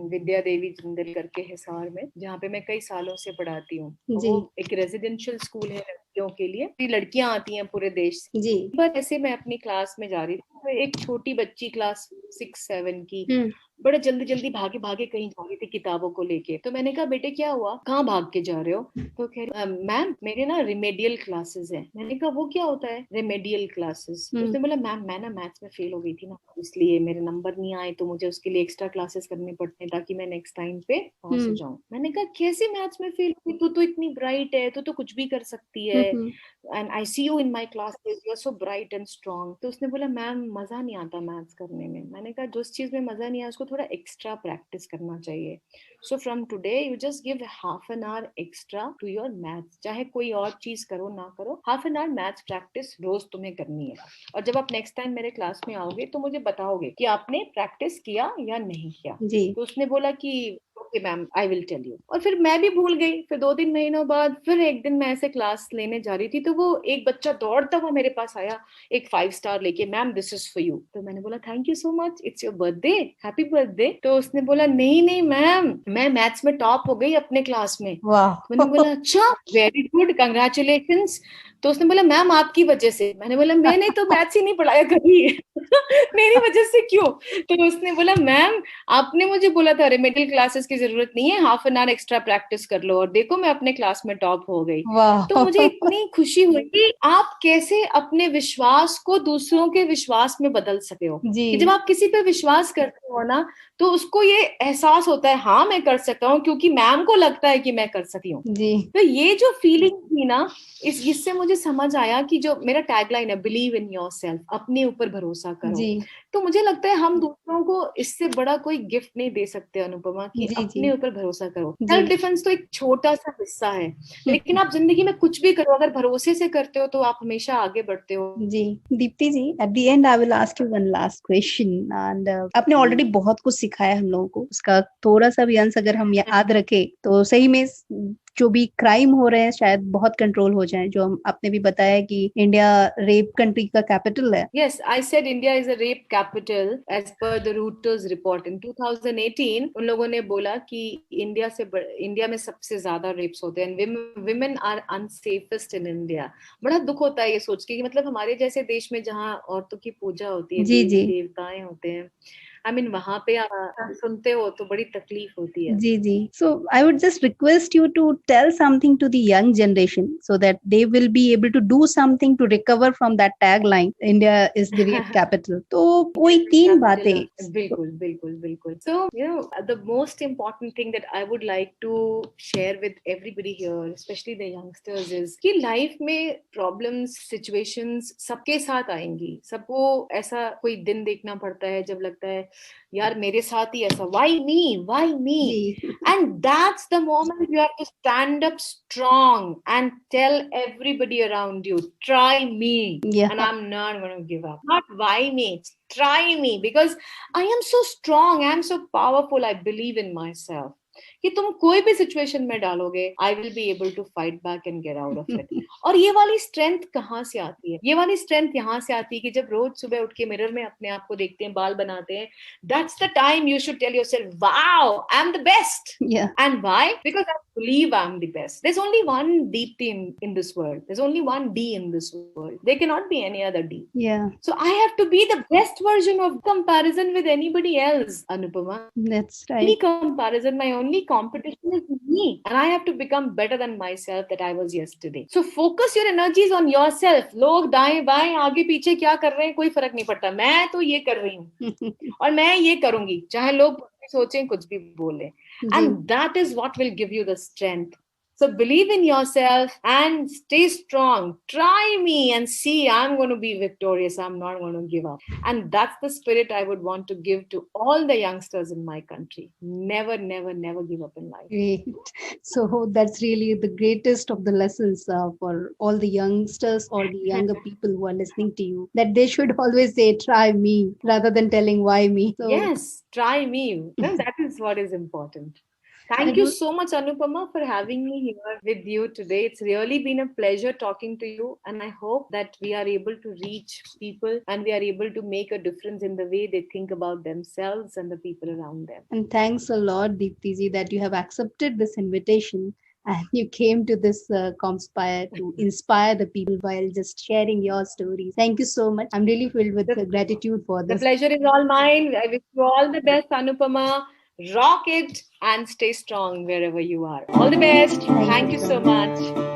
विद्या देवी जिंदल करके हिसार में, जहाँ पे मैं कई सालों से पढ़ाती हूँ। जी वो एक रेजिडेंशियल स्कूल है लड़कियों के लिए, लड़कियां आती हैं पूरे देश से। जी एक बार ऐसे मैं अपनी क्लास में जा रही थी, तो एक छोटी बच्ची क्लास 6-7 की हम्म बड़ा जल्दी जल्दी भागे भागे कहीं जा रही थी किताबों को लेके। तो मैंने कहा बेटे क्या हुआ, कहाँ भाग के जा रहे हो? तो कह रही मैम मेरे ना रिमेडियल क्लासेस हैं। मैंने कहा वो क्या होता है रिमेडियल क्लासेस? तो हम्म उसने बोला मैम मैं ना मैथ्स में फेल हो गई थी ना, इसलिए मेरे नंबर नहीं आए, तो मुझे उसके लिए एक्स्ट्रा क्लासेस करने पड़ते हैं ताकि मैं नेक्स्ट टाइम पे पास हो हम्म जाऊं। मैंने कहा कैसे मैथ्स में फेल हुई, तू तो इतनी ब्राइट है, तू तो कुछ भी कर सकती है, hmm and I see you in my classes, you are so bright and strong. तो उसने बोला मैम मजा नहीं आता मैथ्स करने में। मैंने कहा जिस चीज में मजा नहीं आया उसको थोड़ा एक्स्ट्रा प्रैक्टिस करना चाहिए। So from today you just give half an hour extra to your maths, चाहे कोई और चीज करो ना करो, half an hour maths practice रोज तुम्हें करनी है। और जब आप नेक्स्ट टाइम मेरे क्लास में आओगे तो मुझे बताओगे कि आपने प्रैक्टिस किया या नहीं किया। जी तो उसने बोला कि okay ma'am I will tell you. और फिर मैं भी भूल गई। फिर 2-3 महीनों बाद फिर एक दिन मैं ऐसे क्लास लेने जा रही थी, तो वो एक बच्चा दौड़ता हुआ मेरे पास आया, एक 5 स्टार लेके, ma'am this is for you. तो मैंने बोला thank you so much, it's your birthday, happy birthday. तो उसने बोला नहीं नहीं मैम, मैं मैथ्स में टॉप हो गई अपने क्लास में। वाह। मैंने बोला अच्छा, वेरी गुड, कंग्रेचुलेशंस। तो उसने बोला मैम आपकी वजह से। मैंने बोला मैंने तो मैथ्स ही नहीं पढ़ाया कभी मेरी वजह से क्यों? तो उसने बोला मैम आपने मुझे बोला था रेमेडियल क्लासेस की जरूरत नहीं है, half an hour extra practice कर लो, और देखो मैं अपने क्लास में टॉप हो गई। वाह। तो मुझे इतनी खुशी हुई कि आप कैसे अपने विश्वास को दूसरों के विश्वास में बदल सकते हो। जी कि जब आप किसी पे विश्वास करते हो ना, तो उसको ये एहसास होता है हाँ मैं कर सकता हूँ, क्योंकि मैम को लगता है कि मैं कर सकती हूँ। जी तो ये जो फीलिंग थी ना, इससे मुझे समझ आया कि जो मेरा टैगलाइन है, बिलीव इन योरसेल्फ, अपने ऊपर भरोसा करो। जी तो मुझे लगता है हम दूसरों को इससे बड़ा कोई गिफ्ट नहीं दे सकते अनुपमा, कि जी जी अपने ऊपर भरोसा करो। जी सेल्फ डिफेंस तो एक छोटा सा हिस्सा है, लेकिन आप जिंदगी में कुछ भी करो, अगर भरोसे से करते हो तो आप हमेशा आगे बढ़ते हो। जी Dipti ji, at the end I will ask you one last question. And आपने ऑलरेडी बहुत कुछ सिखाया हम लोगों को, उसका थोड़ा सा भी अंश अगर हम याद रखें तो सही में जो भी क्राइम हो रहे हैं शायद बहुत कंट्रोल हो जाए। जो हम आपने भी बताया कि इंडिया रेप कंट्री का कैपिटल है। Yes, I said India is a rape capital as per the Reuters report in 2018। उन लोगों ने बोला कि इंडिया में सबसे ज्यादा रेप्स होते हैं, women are unsafest in India। बड़ा दुख होता है ये सोच के कि मतलब हमारे जैसे देश में जहाँ औरतों की पूजा होती है, जी देवी जी देवताएं होते हैं, वहां पे सुनते हो तो बड़ी तकलीफ होती है। जी जी so I would just request you to tell something to the young generation so that they will be able to do something to recover from that tag line India is the rape capital. तो कोई 3 बातें। बिल्कुल बिल्कुल बिल्कुल। So you know the most important thing that I would like to share with everybody here, especially the youngsters, is कि life में problems situations सबके साथ आएंगी। सबको ऐसा कोई दिन देखना पड़ता है जब लगता है यार मेरे साथ ही ऐसा, why me ji and that's the moment you have to stand up strong and tell everybody around you, try me या and I'm not going to give up. Not why me, try me, because I am so strong, I am so powerful, I believe in myself कि तुम कोई भी situation में डालोगे, I will be able to fight back and get out of it. और ये वाली strength कहाँ से आती है? ये वाली स्ट्रेंथ यहाँ से आती है कि जब रोज सुबह उठ के मिरर में अपने आप को देखते हैं, बाल बनाते हैं, that's the time you should tell yourself wow I am the best. या And why? Because I believe I'm the best. There's only one Deepti in this world. There's only one D in this world. There cannot be any other D. या So I have to be the best version of comparison with anybody else, Anupama. That's Any right. comparison, my only competition is me. And I have to become better than myself that I was yesterday. So focus your energies on yourself. लोग दाएं बाएं आगे पीछे क्या कर रहे हैं कोई फर्क नहीं पड़ता, मैं तो ये कर रही हूँ और मैं ये करूंगी, चाहे लोग सोचें कुछ भी बोले। And that is what will give you the strength. So believe in yourself and stay strong. Try me and see I'm going to be victorious. I'm not going to give up. And that's the spirit I would want to give to all the youngsters in my country. Never, never, never give up in life. Great. So that's really the greatest of the lessons for all the youngsters or the younger people who are listening to you, that they should always say, try me, rather than telling why me. So, yes, try me. No, that is what is important. Thank you so much, Anupama, for having me here with you today. It's really been a pleasure talking to you. And I hope that we are able to reach people and we are able to make a difference in the way they think about themselves and the people around them. And thanks a lot, Deepti ji, that you have accepted this invitation and you came to this Comspire to inspire the people while just sharing your stories. Thank you so much. I'm really filled with gratitude for this. The pleasure is all mine. I wish you all the best, Anupama. Rock it and stay strong wherever you are. All the best. Thank you so much.